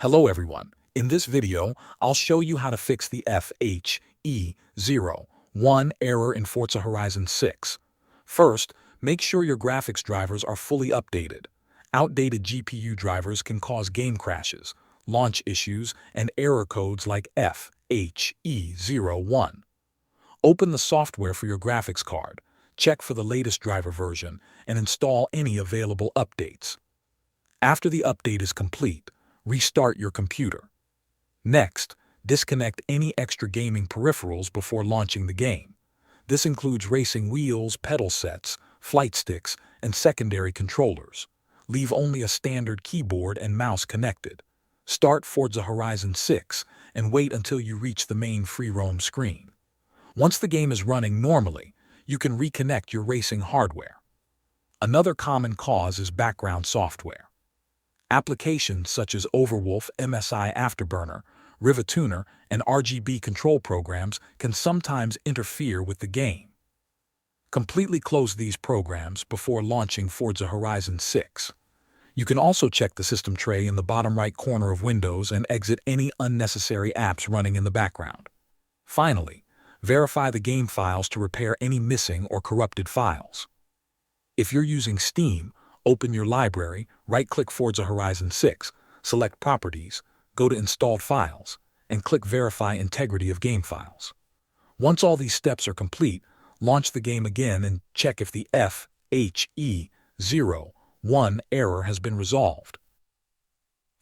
Hello everyone. In this video, I'll show you how to fix the FHE01 error in Forza Horizon 6. First, make sure your graphics drivers are fully updated. Outdated GPU drivers can cause game crashes, launch issues, and error codes like FHE01. Open the software for your graphics card, check for the latest driver version, and install any available updates. After the update is complete, restart your computer. Next, disconnect any extra gaming peripherals before launching the game. This includes racing wheels, pedal sets, flight sticks, and secondary controllers. Leave only a standard keyboard and mouse connected. Start Forza Horizon 6 and wait until you reach the main free roam screen. Once the game is running normally, you can reconnect your racing hardware. Another common cause is background software. Applications such as Overwolf, MSI Afterburner, RivaTuner, and RGB control programs can sometimes interfere with the game. Completely close these programs before launching Forza Horizon 6. You can also check the system tray in the bottom right corner of Windows and exit any unnecessary apps running in the background. Finally, verify the game files to repair any missing or corrupted files. If you're using Steam, open your library, right-click Forza Horizon 6, select Properties, go to Installed Files, and click Verify Integrity of Game Files. Once all these steps are complete, launch the game again and check if the FHE01 error has been resolved.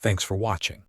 Thanks for watching.